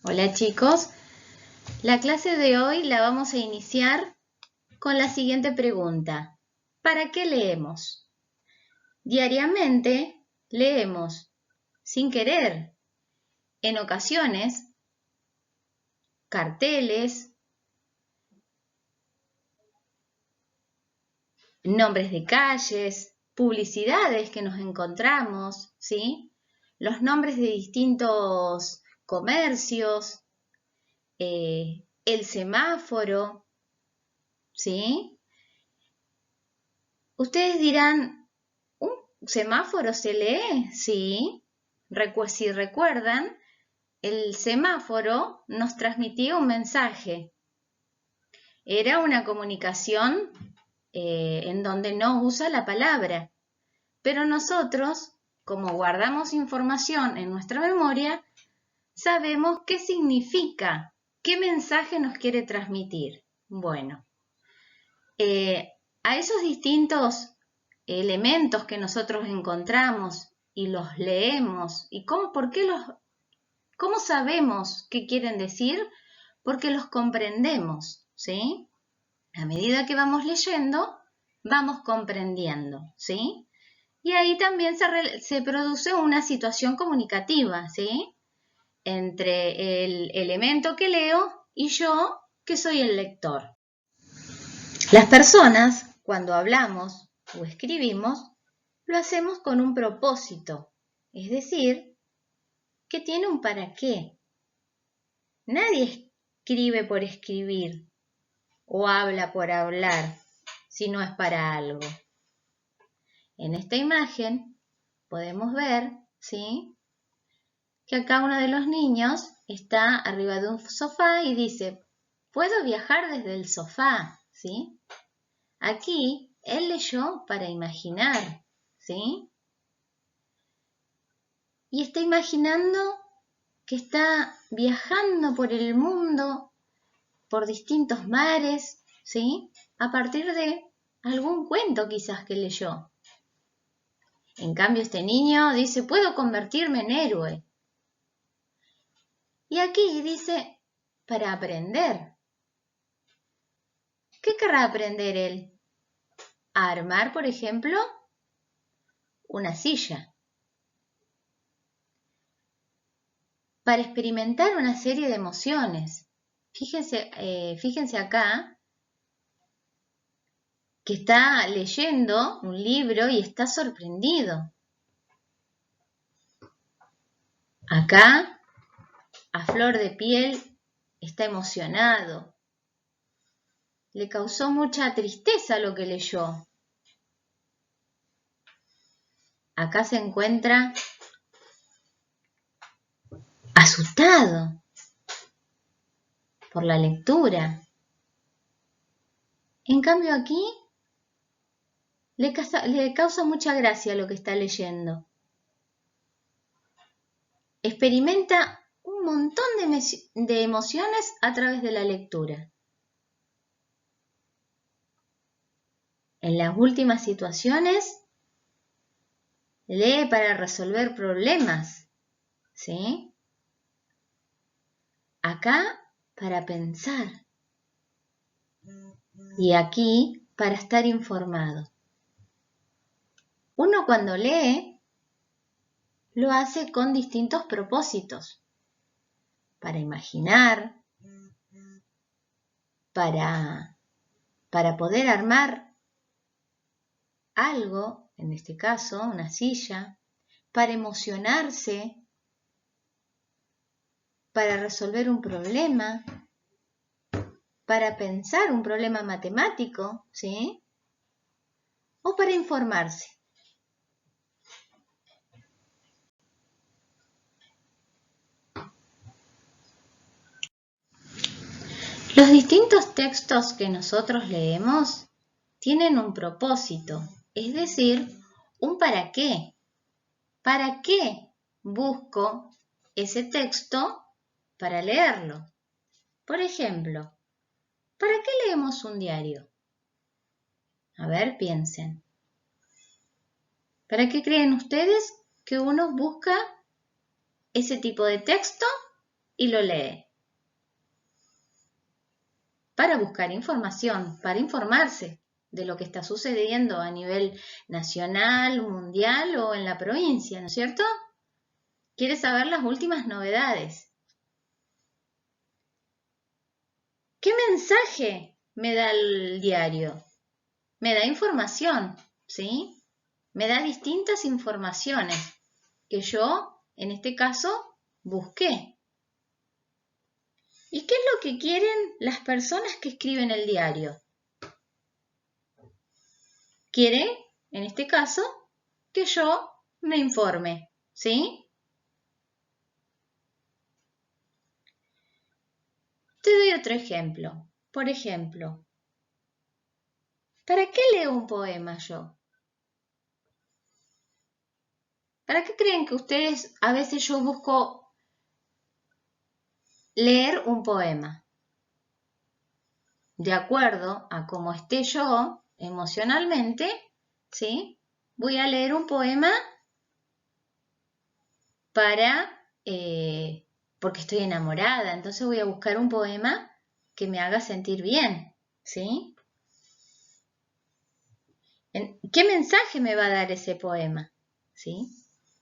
Hola chicos, la clase de hoy la vamos a iniciar con la siguiente pregunta. ¿Para qué leemos? Diariamente leemos sin querer, en ocasiones, carteles, nombres de calles, publicidades que nos encontramos, ¿sí? Los nombres de distintos comercios, el semáforo, ¿sí? Ustedes dirán, ¿un semáforo se lee? Sí. Si recuerdan, el semáforo nos transmitía un mensaje. Era una comunicación en donde no usa la palabra. Pero nosotros, como guardamos información en nuestra memoria, sabemos qué significa, qué mensaje nos quiere transmitir. Bueno, a esos distintos elementos que nosotros encontramos y los leemos, y cómo sabemos qué quieren decir, porque los comprendemos, ¿sí? A medida que vamos leyendo, vamos comprendiendo, ¿sí? Y ahí también se produce una situación comunicativa, ¿sí? Entre el elemento que leo y yo, que soy el lector. Las personas, cuando hablamos o escribimos, lo hacemos con un propósito, es decir, que tiene un para qué. Nadie escribe por escribir o habla por hablar si no es para algo. En esta imagen podemos ver, ¿sí?, que acá uno de los niños está arriba de un sofá y dice, ¿puedo viajar desde el sofá? ¿Sí? Aquí él leyó para imaginar, ¿sí? Y está imaginando que está viajando por el mundo, por distintos mares, ¿sí? A partir de algún cuento quizás que leyó. En cambio, este niño dice, puedo convertirme en héroe. Y aquí dice, para aprender. ¿Qué querrá aprender él? A armar, por ejemplo, una silla. Para experimentar una serie de emociones. Fíjense acá que está leyendo un libro y está sorprendido. Acá, a flor de piel, está emocionado. Le causó mucha tristeza lo que leyó. Acá se encuentra asustado por la lectura. En cambio aquí le causa mucha gracia lo que está leyendo. Experimenta un montón de emociones a través de la lectura. En las últimas situaciones, lee para resolver problemas, ¿sí? Acá para pensar y aquí para estar informado. Uno cuando lee lo hace con distintos propósitos, para imaginar, para poder armar algo, en este caso una silla, para emocionarse, para resolver un problema, para pensar un problema matemático, ¿sí? O para informarse. Los distintos textos que nosotros leemos tienen un propósito, es decir, un para qué. ¿Para qué busco ese texto para leerlo? Por ejemplo, ¿para qué leemos un diario? A ver, piensen. ¿Para qué creen ustedes que uno busca ese tipo de texto y lo lee. Para buscar información, para informarse de lo que está sucediendo a nivel nacional, mundial o en la provincia, ¿no es cierto? Quiere saber las últimas novedades. ¿Qué mensaje me da el diario? Me da información, ¿sí? Me da distintas informaciones que yo, en este caso, busqué. ¿Y qué es lo que quieren las personas que escriben el diario? Quieren, en este caso, que yo me informe, ¿sí? Te doy otro ejemplo. Por ejemplo, ¿para qué leo un poema yo? ¿Para qué creen que ustedes, a veces yo busco leer un poema? De acuerdo a cómo esté yo emocionalmente, ¿sí? Voy a leer un poema porque estoy enamorada, entonces voy a buscar un poema que me haga sentir bien, ¿sí? ¿Qué mensaje me va a dar ese poema? ¿Sí?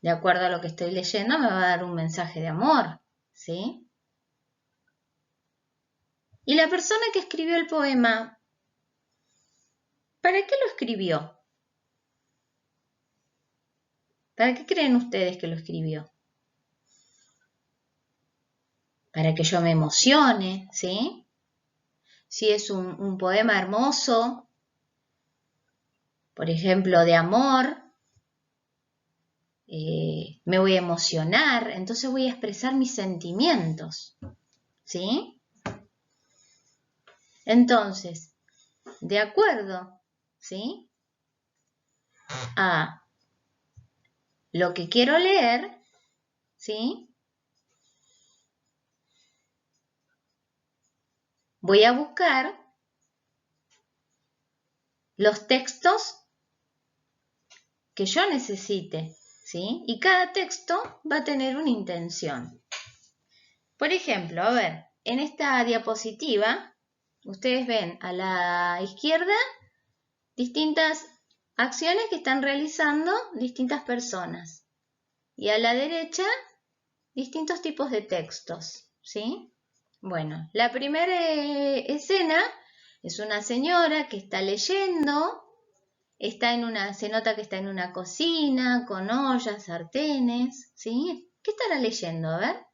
De acuerdo a lo que estoy leyendo, me va a dar un mensaje de amor, ¿sí? Y la persona que escribió el poema, ¿para qué lo escribió? ¿Para qué creen ustedes que lo escribió? Para que yo me emocione, ¿sí? Si es un poema hermoso, por ejemplo, de amor, me voy a emocionar, entonces voy a expresar mis sentimientos, ¿sí? Entonces, de acuerdo, ¿sí? A lo que quiero leer, ¿sí? Voy a buscar los textos que yo necesite, ¿sí? Y cada texto va a tener una intención. Por ejemplo, a ver, en esta diapositiva, ustedes ven a la izquierda distintas acciones que están realizando distintas personas. Y a la derecha, distintos tipos de textos, ¿sí? Bueno, la primera escena es una señora que está leyendo, se nota que está en una cocina, con ollas, sartenes, ¿sí? ¿Qué estará leyendo? A ver,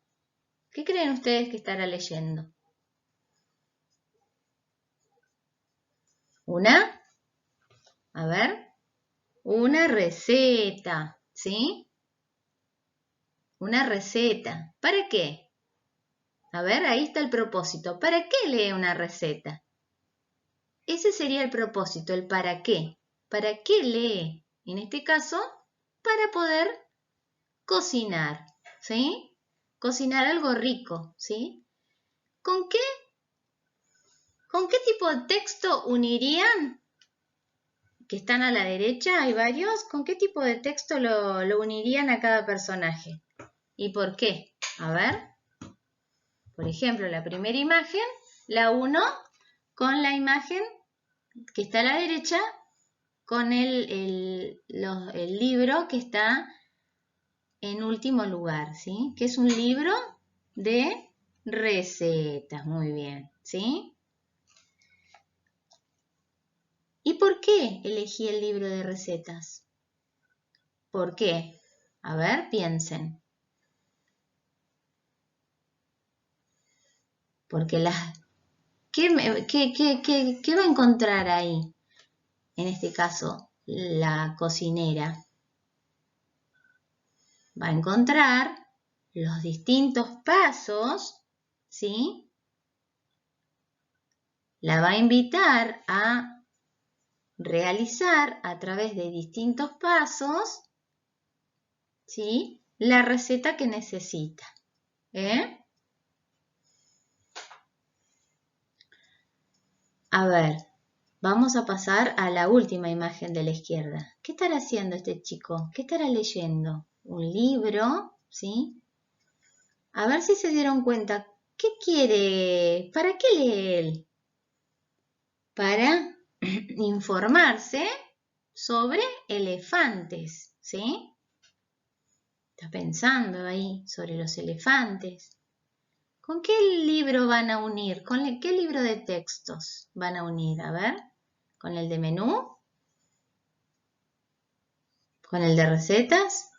¿qué creen ustedes que estará leyendo? A ver, una receta, ¿sí? Una receta. ¿Para qué? A ver, ahí está el propósito. ¿Para qué lee una receta? Ese sería el propósito, el para qué. ¿Para qué lee? En este caso, para poder cocinar, ¿sí? Cocinar algo rico, ¿sí? ¿Con qué tipo de texto unirían? Que están a la derecha, hay varios. ¿Con qué tipo de texto lo unirían a cada personaje? ¿Y por qué? A ver. Por ejemplo, la primera imagen la uno con la imagen que está a la derecha con el libro que está en último lugar, ¿sí? Que es un libro de recetas, muy bien, ¿sí? ¿Y por qué elegí el libro de recetas? ¿Por qué? A ver, piensen. Porque ¿qué va a encontrar ahí? En este caso, la cocinera va a encontrar los distintos pasos, ¿sí? La va a invitar a realizar a través de distintos pasos, ¿sí? La receta que necesita. A ver, vamos a pasar a la última imagen de la izquierda. ¿Qué estará haciendo este chico? ¿Qué estará leyendo? Un libro, ¿sí? A ver si se dieron cuenta. ¿Qué quiere? ¿Para qué lee él? Para informarse sobre elefantes, ¿sí? Está pensando ahí sobre los elefantes. ¿Con qué libro van a unir? ¿Con qué libro de textos van a unir? A ver, ¿con el de menú? ¿Con el de recetas?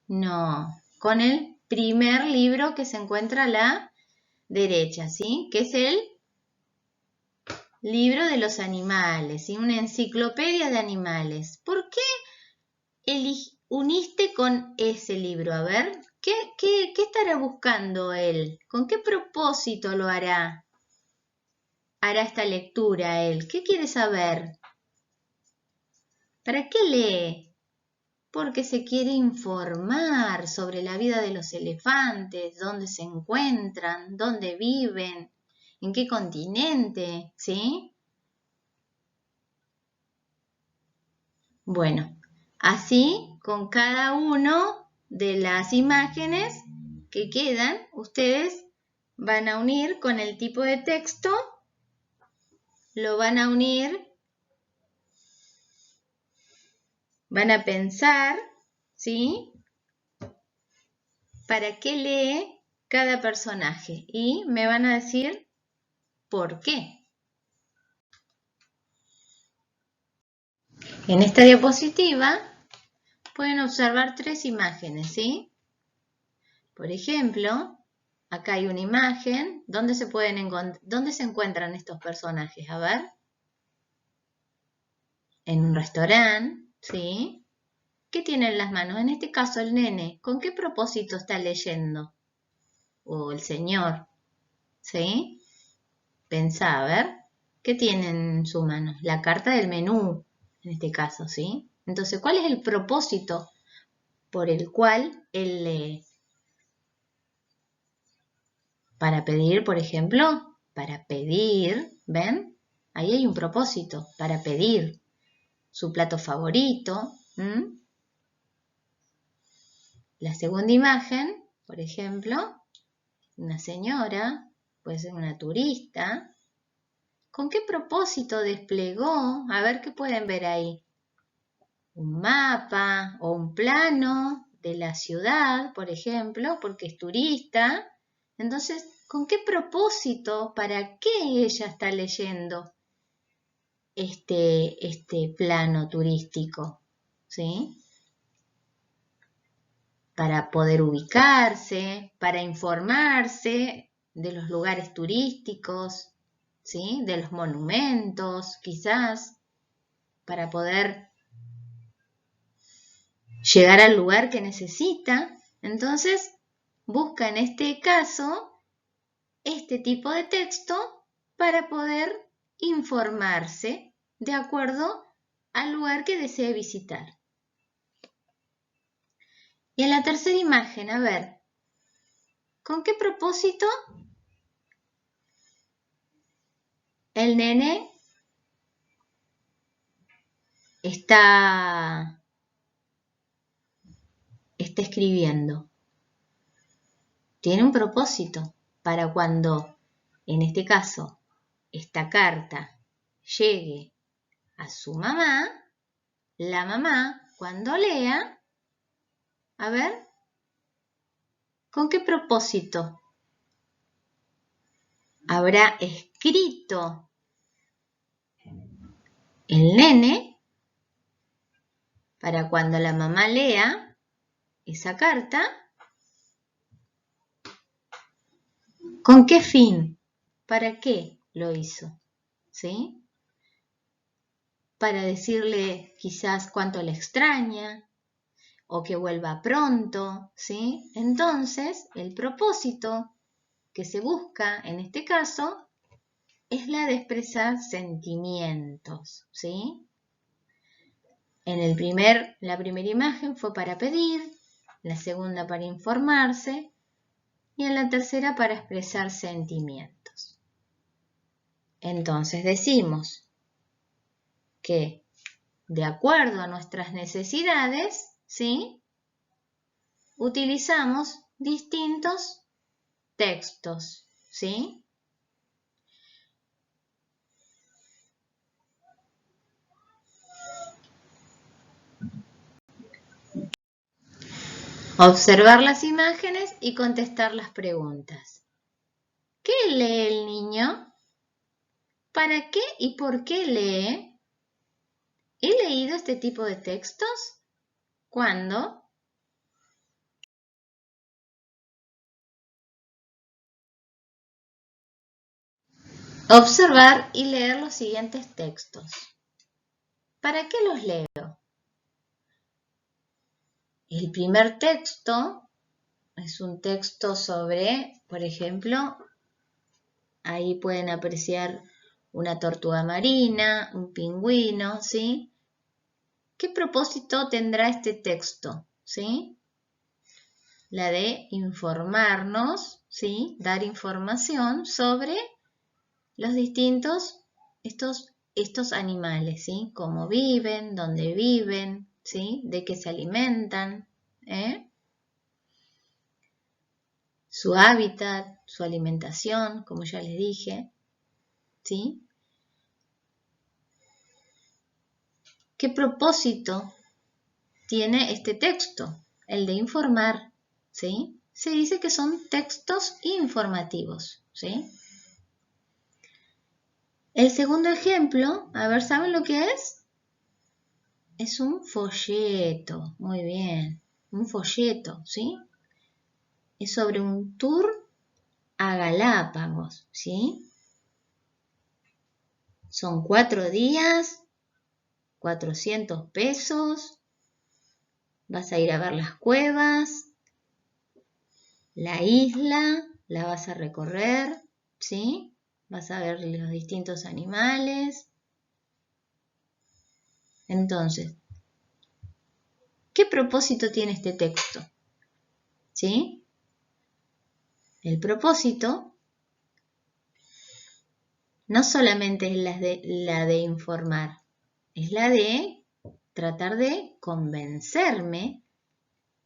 No, con el primer libro que se encuentra a la derecha, ¿sí? Que es el libro de los animales, ¿sí? Una enciclopedia de animales. ¿Por qué uniste con ese libro? A ver, ¿qué estará buscando él? ¿Con qué propósito lo hará? Hará esta lectura él. ¿Qué quiere saber? ¿Para qué lee? Porque se quiere informar sobre la vida de los elefantes, dónde se encuentran, dónde viven, en qué continente, ¿sí? Bueno, así con cada uno de las imágenes que quedan, ustedes van a unir con el tipo de texto, lo van a unir, van a pensar, ¿sí? ¿Para qué lee cada personaje? Y me van a decir por qué. En esta diapositiva pueden observar 3 imágenes, ¿sí? Por ejemplo, acá hay una imagen. ¿Dónde se encuentran estos personajes? A ver. En un restaurante, ¿sí? ¿Qué tiene en las manos? En este caso el nene. ¿Con qué propósito está leyendo? O el señor, ¿sí? Pensá, a ver. ¿Qué tiene en su mano? La carta del menú, en este caso, ¿sí? Entonces, ¿cuál es el propósito por el cual él lee? Para pedir, por ejemplo, para pedir, ¿ven? Ahí hay un propósito, para pedir su plato favorito. La segunda imagen, por ejemplo, una señora, puede ser una turista. ¿Con qué propósito desplegó? A ver qué pueden ver ahí. Un mapa o un plano de la ciudad, por ejemplo, porque es turista. Entonces, ¿con qué propósito? ¿Para qué ella está leyendo este plano turístico? ¿Sí? Para poder ubicarse, para informarse de los lugares turísticos, ¿sí? De los monumentos, quizás, para poder llegar al lugar que necesita. Entonces, busca en este caso este tipo de texto para poder informarse de acuerdo al lugar que desee visitar. Y en la tercera imagen, a ver, ¿con qué propósito el nene está escribiendo? Tiene un propósito para cuando, en este caso, esta carta llegue a su mamá, la mamá, cuando lea, a ver, ¿con qué propósito habrá escrito el nene para cuando la mamá lea esa carta? ¿Con qué fin? ¿Para qué lo hizo? ¿Sí? Para decirle quizás cuánto le extraña o que vuelva pronto, ¿sí? Entonces, el propósito que se busca en este caso es la de expresar sentimientos, ¿sí? La primera imagen fue para pedir, la segunda para informarse y en la tercera para expresar sentimientos. Entonces decimos que de acuerdo a nuestras necesidades, ¿sí? Utilizamos distintos textos, ¿sí? Observar las imágenes y contestar las preguntas. ¿Qué lee el niño? ¿Para qué y por qué lee? ¿He leído este tipo de textos? ¿Cuándo? Observar y leer los siguientes textos. ¿Para qué los leo? El primer texto es un texto sobre, por ejemplo, ahí pueden apreciar una tortuga marina, un pingüino, ¿sí? ¿Qué propósito tendrá este texto? ¿Sí? La de informarnos, ¿sí? Dar información sobre los distintos, estos animales, ¿sí? Cómo viven, dónde viven, ¿sí? De qué se alimentan, su hábitat, su alimentación, como ya les dije, ¿sí? ¿Qué propósito tiene este texto? El de informar, ¿sí? Se dice que son textos informativos, ¿sí? El segundo ejemplo, a ver, ¿saben lo que es? Es un folleto, muy bien, un folleto, ¿sí? Es sobre un tour a Galápagos, ¿sí? Son 4 días, 400 pesos, vas a ir a ver las cuevas, la isla, la vas a recorrer, ¿sí? Vas a ver los distintos animales. Entonces, ¿qué propósito tiene este texto? ¿Sí? El propósito no solamente es la de informar, es la de tratar de convencerme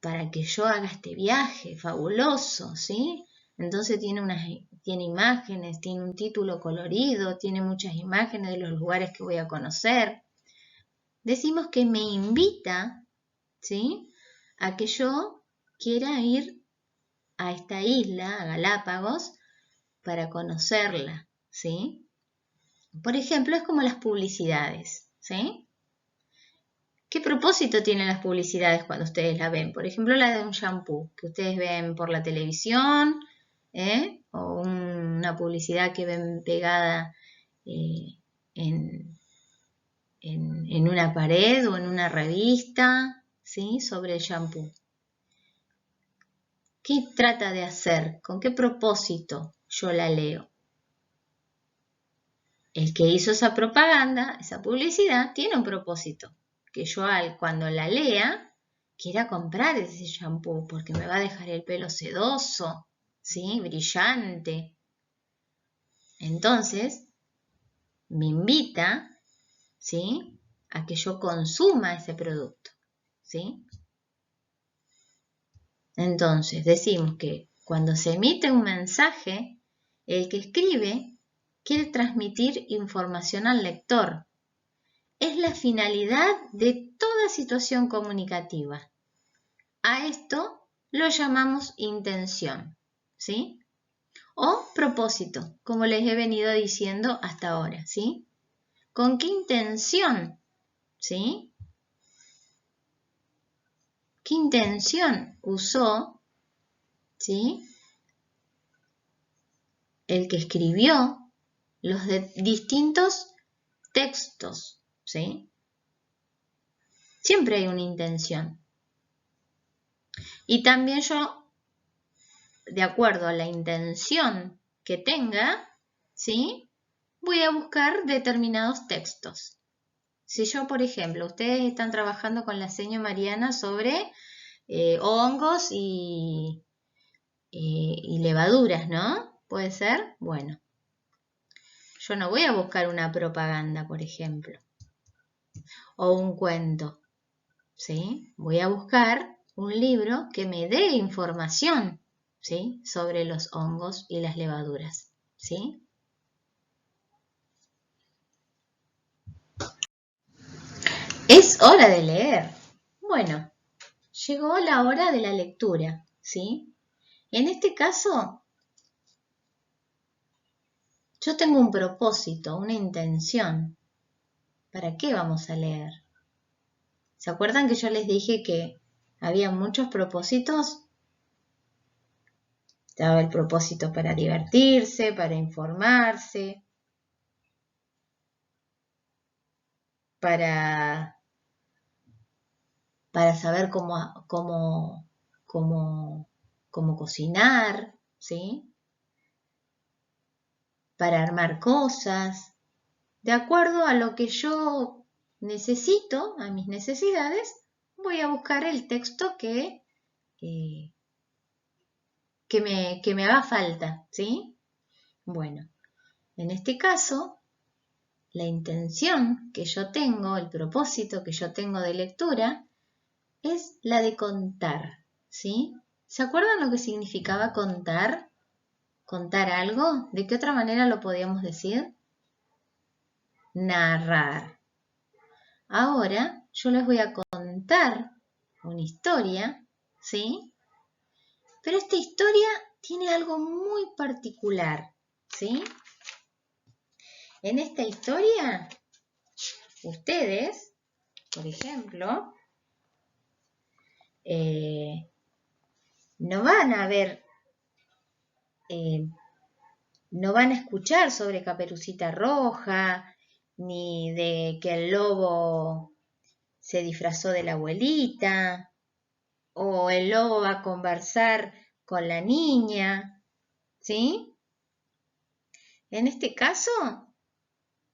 para que yo haga este viaje fabuloso, ¿sí? Entonces tiene imágenes, tiene un título colorido, tiene muchas imágenes de los lugares que voy a conocer. Decimos que me invita, ¿sí? A que yo quiera ir a esta isla, a Galápagos, para conocerla, ¿sí? Por ejemplo, es como las publicidades, ¿sí? ¿Qué propósito tienen las publicidades cuando ustedes la ven? Por ejemplo, la de un shampoo que ustedes ven por la televisión, o una publicidad que ven pegada en, en una pared o en una revista, ¿sí? Sobre el shampoo. ¿Qué trata de hacer? ¿Con qué propósito yo la leo? El que hizo esa propaganda, esa publicidad, tiene un propósito. Que yo cuando la lea, quiera comprar ese shampoo porque me va a dejar el pelo sedoso, ¿sí? Brillante. Entonces, me invita, ¿sí? A que yo consuma ese producto, ¿sí? Entonces, decimos que cuando se emite un mensaje, el que escribe quiere transmitir información al lector. Es la finalidad de toda situación comunicativa. A esto lo llamamos intención, ¿sí? O propósito, como les he venido diciendo hasta ahora, ¿sí? ¿Con qué intención? ¿Sí? ¿Qué intención usó, ¿sí? El que escribió los distintos textos, ¿sí? Siempre hay una intención. Y también yo, de acuerdo a la intención que tenga, ¿sí? Voy a buscar determinados textos. Si yo, por ejemplo, ustedes están trabajando con la seño Mariana sobre hongos y levaduras, ¿no? ¿Puede ser? Bueno, yo no voy a buscar una propaganda, por ejemplo, o un cuento, ¿sí? Voy a buscar un libro que me dé información, ¿sí? Sobre los hongos y las levaduras, ¿sí? Es hora de leer. Bueno, llegó la hora de la lectura, ¿sí? En este caso, yo tengo un propósito, una intención. ¿Para qué vamos a leer? ¿Se acuerdan que yo les dije que había muchos propósitos? Estaba el propósito para divertirse, para informarse, para, para saber cómo cocinar, ¿sí? Para armar cosas, de acuerdo a lo que yo necesito, a mis necesidades, voy a buscar el texto eh, que me haga falta, ¿sí? Bueno, en este caso, la intención que yo tengo, el propósito que yo tengo de lectura, es la de contar, ¿sí? ¿Se acuerdan lo que significaba contar? ¿Contar algo? ¿De qué otra manera lo podíamos decir? Narrar. Ahora yo les voy a contar una historia, ¿sí? Pero esta historia tiene algo muy particular, ¿sí? En esta historia, ustedes, por ejemplo, no van a ver, eh, no van a escuchar sobre Caperucita Roja, ni de que el lobo se disfrazó de la abuelita, o el lobo va a conversar con la niña, ¿sí? En este caso,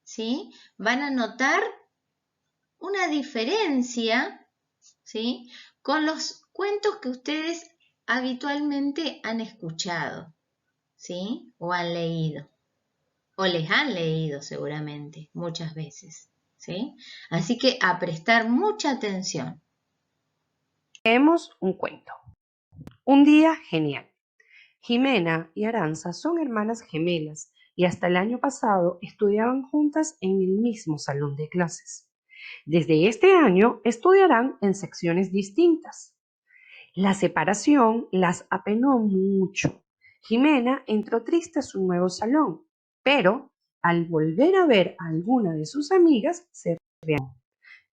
¿sí? Van a notar una diferencia, ¿sí? Con los cuentos que ustedes habitualmente han escuchado, ¿sí? O han leído, o les han leído seguramente muchas veces, ¿sí? Así que a prestar mucha atención. Leemos un cuento. Un día genial. Jimena y Aranza son hermanas gemelas y hasta el año pasado estudiaban juntas en el mismo salón de clases. Desde este año estudiarán en secciones distintas. La separación las apenó mucho. Jimena entró triste a su nuevo salón, pero al volver a ver a alguna de sus amigas se rió.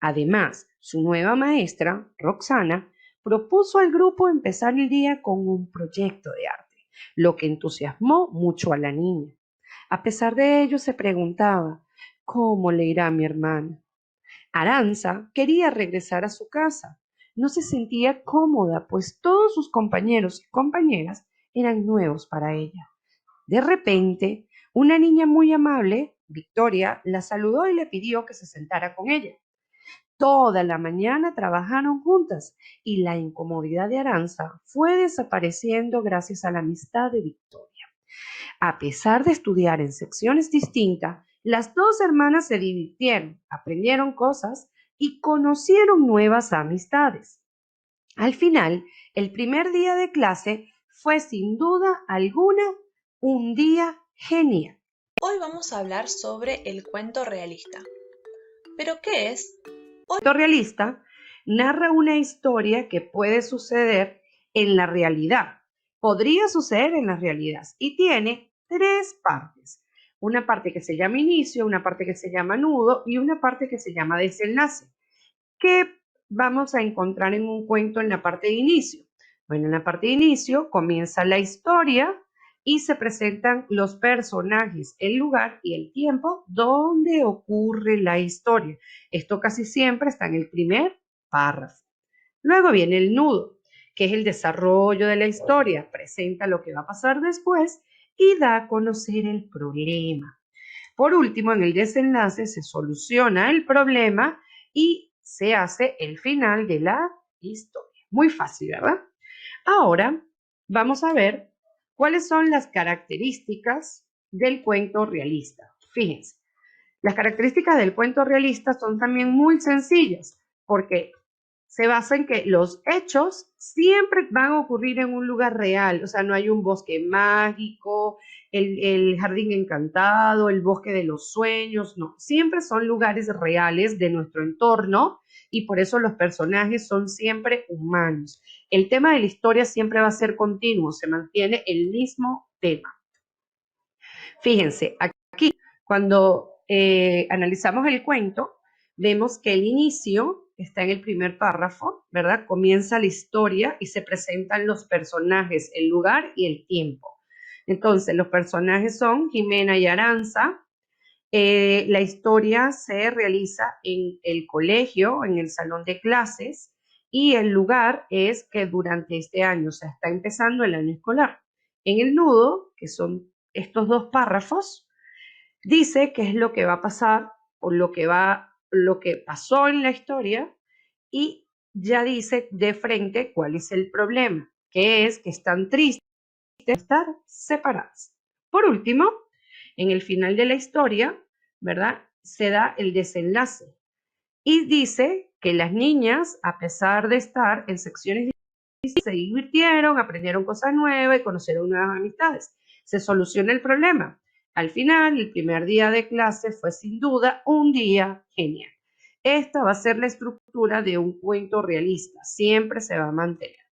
Además, su nueva maestra, Roxana, propuso al grupo empezar el día con un proyecto de arte, lo que entusiasmó mucho a la niña. A pesar de ello, se preguntaba, ¿cómo le irá a mi hermana? Aranza quería regresar a su casa. No se sentía cómoda, pues todos sus compañeros y compañeras eran nuevos para ella. De repente, una niña muy amable, Victoria, la saludó y le pidió que se sentara con ella. Toda la mañana trabajaron juntas y la incomodidad de Aranza fue desapareciendo gracias a la amistad de Victoria. A pesar de estudiar en secciones distintas, las dos hermanas se divirtieron, aprendieron cosas y conocieron nuevas amistades. Al final, el primer día de clase fue sin duda alguna un día genial. Hoy vamos a hablar sobre el cuento realista. ¿Pero qué es? El cuento realista narra una historia que puede suceder en la realidad. Podría suceder en la realidad y tiene tres partes. Una parte que se llama inicio, una parte que se llama nudo y una parte que se llama desenlace. ¿Qué vamos a encontrar en un cuento en la parte de inicio? Bueno, en la parte de inicio comienza la historia y se presentan los personajes, el lugar y el tiempo donde ocurre la historia. Esto casi siempre está en el primer párrafo. Luego viene el nudo, que es el desarrollo de la historia, presenta lo que va a pasar después y da a conocer el problema. Por último, en el desenlace se soluciona el problema y se hace el final de la historia. Muy fácil, ¿verdad? Ahora vamos a ver cuáles son las características del cuento realista. Fíjense, las características del cuento realista son también muy sencillas porque se basa en que los hechos siempre van a ocurrir en un lugar real, o sea, no hay un bosque mágico, el jardín encantado, el bosque de los sueños, no, siempre son lugares reales de nuestro entorno y por eso los personajes son siempre humanos. El tema de la historia siempre va a ser continuo, se mantiene el mismo tema. Fíjense, aquí cuando analizamos el cuento, vemos que el inicio está en el primer párrafo, ¿verdad? Comienza la historia y se presentan los personajes, el lugar y el tiempo. Entonces, los personajes son Jimena y Aranza. La historia se realiza en el colegio, en el salón de clases, y el lugar es que durante este año, o sea, está empezando el año escolar. En el nudo, que son estos dos párrafos, dice qué es lo que va a pasar o lo que pasó en la historia y ya dice de frente cuál es el problema, que es que están tristes de estar separadas. Por último, en el final de la historia, ¿verdad? Se da el desenlace y dice que las niñas, a pesar de estar en secciones se divirtieron, aprendieron cosas nuevas y conocieron nuevas amistades. Se soluciona el problema. Al final, el primer día de clase fue sin duda un día genial. Esta va a ser la estructura de un cuento realista. Siempre se va a mantener.